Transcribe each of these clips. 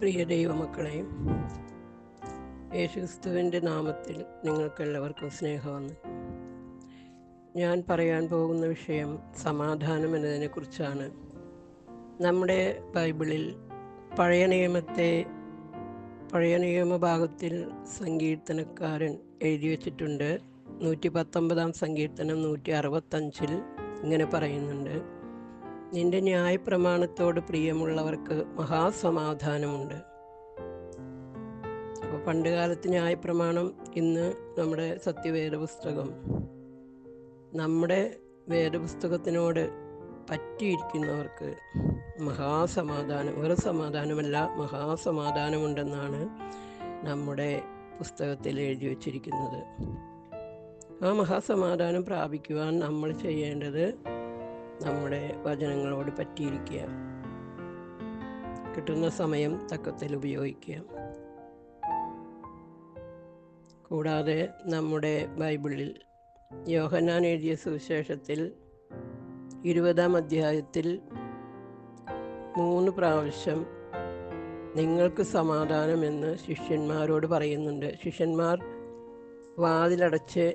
പ്രിയ ദൈവമക്കളെ, യേശുക്രിസ്തുവിൻ്റെ നാമത്തിൽ നിങ്ങൾക്കെല്ലാവർക്കും സ്നേഹവന്ദനം. ഞാൻ പറയാൻ പോകുന്ന വിഷയം സമാധാനം എന്നതിനെക്കുറിച്ചാണ്. നമ്മുടെ ബൈബിളിൽ പഴയ നിയമഭാഗത്തിൽ സങ്കീർത്തനക്കാരൻ എഴുതി വച്ചിട്ടുണ്ട്. 119 സങ്കീർത്തനം 165 ഇങ്ങനെ പറയുന്നുണ്ട്: നിന്റെ ന്യായപ്രമാണത്തോട് പ്രിയമുള്ളവർക്ക് മഹാസമാധാനമുണ്ട്. അപ്പോൾ പണ്ടുകാലത്ത് ന്യായപ്രമാണം, ഇന്ന് നമ്മുടെ സത്യവേദ പുസ്തകം. നമ്മുടെ വേദപുസ്തകത്തിനോട് പറ്റിയിരിക്കുന്നവർക്ക് മഹാസമാധാനം, ഒരു സമാധാനമല്ല, മഹാസമാധാനമുണ്ടെന്നാണ് നമ്മുടെ പുസ്തകത്തിൽ എഴുതി വച്ചിരിക്കുന്നത്. ആ മഹാസമാധാനം പ്രാപിക്കുവാൻ നമ്മൾ ചെയ്യേണ്ടത് നമ്മുടെ വചനങ്ങളോട് പറ്റിയിരിക്കുക, കിട്ടുന്ന സമയം തക്കത്തിൽ ഉപയോഗിക്കുക. കൂടാതെ നമ്മുടെ ബൈബിളിൽ യോഹന്നാൻ എഴുതിയ സുവിശേഷത്തിൽ 20-ാം അധ്യായത്തിൽ 3 പ്രാവശ്യം നിങ്ങൾക്ക് സമാധാനമെന്ന് ശിഷ്യന്മാരോട് പറയുന്നുണ്ട്. ശിഷ്യന്മാർ വാതിലടച്ച്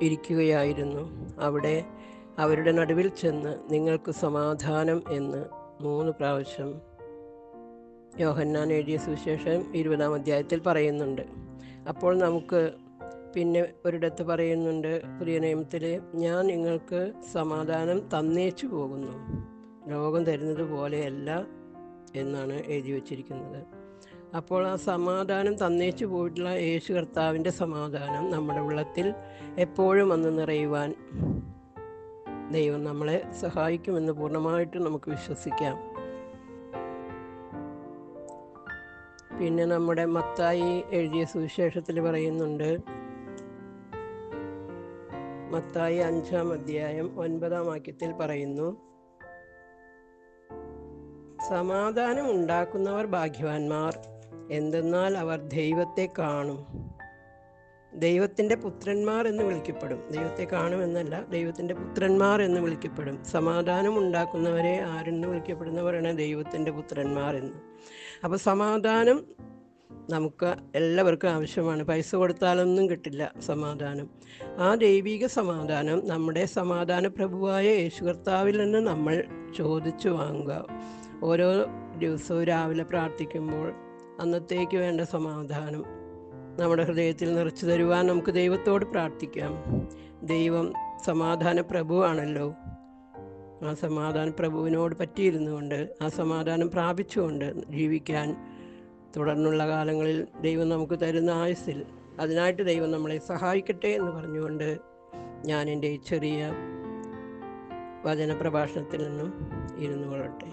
ഇരിക്കുകയായിരുന്നു. അവിടെ അവരുടെ നടുവിൽ ചെന്ന് നിങ്ങൾക്ക് സമാധാനം എന്ന് 3 പ്രാവശ്യം യോഹന്നാൻ എഴുതിയ സുവിശേഷം 20-ാം അധ്യായത്തിൽ പറയുന്നുണ്ട്. അപ്പോൾ നമുക്ക് പിന്നെ ഒരിടത്ത് പറയുന്നുണ്ട്, പുതിയ നിയമത്തിൽ, ഞാൻ നിങ്ങൾക്ക് സമാധാനം തന്നേച്ചു പോകുന്നു, ലോകം തരുന്നത് പോലെയല്ല എന്നാണ് എഴുതി വച്ചിരിക്കുന്നത്. അപ്പോൾ ആ സമാധാനം തന്നേച്ചു പോയിട്ടുള്ള യേശു കർത്താവിൻ്റെ സമാധാനം നമ്മുടെ ഉള്ളത്തിൽ എപ്പോഴും വന്ന് നിറയുവാൻ ദൈവം നമ്മളെ സഹായിക്കുമെന്ന് പൂർണ്ണമായിട്ടും നമുക്ക് വിശ്വസിക്കാം. പിന്നെ നമ്മുടെ മത്തായി എഴുതിയ സുവിശേഷത്തിൽ പറയുന്നുണ്ട്, മത്തായി 5-ാം അധ്യായം 9-ാം വാക്യത്തിൽ പറയുന്നു: സമാധാനം ഉണ്ടാക്കുന്നവർ ഭാഗ്യവാന്മാർ, എന്തെന്നാൽ അവർ ദൈവത്തെ കാണും. ദൈവത്തിൻ്റെ പുത്രന്മാർ എന്ന് വിളിക്കപ്പെടും. ദൈവത്തെ കാണുമെന്നല്ല, ദൈവത്തിൻ്റെ പുത്രന്മാർ എന്ന് വിളിക്കപ്പെടും. സമാധാനം ഉണ്ടാക്കുന്നവരെ ആരെന്ന് വിളിക്കപ്പെടുന്നവരാണ്? ദൈവത്തിൻ്റെ പുത്രന്മാർ എന്ന്. അപ്പോൾ സമാധാനം നമുക്ക് എല്ലാവർക്കും ആവശ്യമാണ്. പൈസ കൊടുത്താലൊന്നും കിട്ടില്ല സമാധാനം. ആ ദൈവിക സമാധാനം നമ്മുടെ സമാധാന പ്രഭുവായ യേശു കർത്താവിൽ നിന്ന് നമ്മൾ ചോദിച്ചു വാങ്ങുക. ഓരോ ദിവസവും രാവിലെ പ്രാർത്ഥിക്കുമ്പോൾ അന്നത്തേക്ക് വേണ്ട സമാധാനം നമ്മുടെ ഹൃദയത്തിൽ നിറച്ചു തരുവാൻ നമുക്ക് ദൈവത്തോട് പ്രാർത്ഥിക്കാം. ദൈവം സമാധാന പ്രഭുവാണല്ലോ. ആ സമാധാന പ്രഭുവിനോട് പറ്റിയിരുന്നു കൊണ്ട്, ആ സമാധാനം പ്രാപിച്ചുകൊണ്ട് ജീവിക്കാൻ തുടർന്നുള്ള കാലങ്ങളിൽ ദൈവം നമുക്ക് തരുന്ന ആയുസ്സിൽ അതിനായിട്ട് ദൈവം നമ്മളെ സഹായിക്കട്ടെ എന്ന് പറഞ്ഞുകൊണ്ട് ഞാൻ എൻ്റെ ചെറിയ വചന പ്രഭാഷണത്തിൽ നിന്നും ഇരുന്നു കൊള്ളട്ടെ.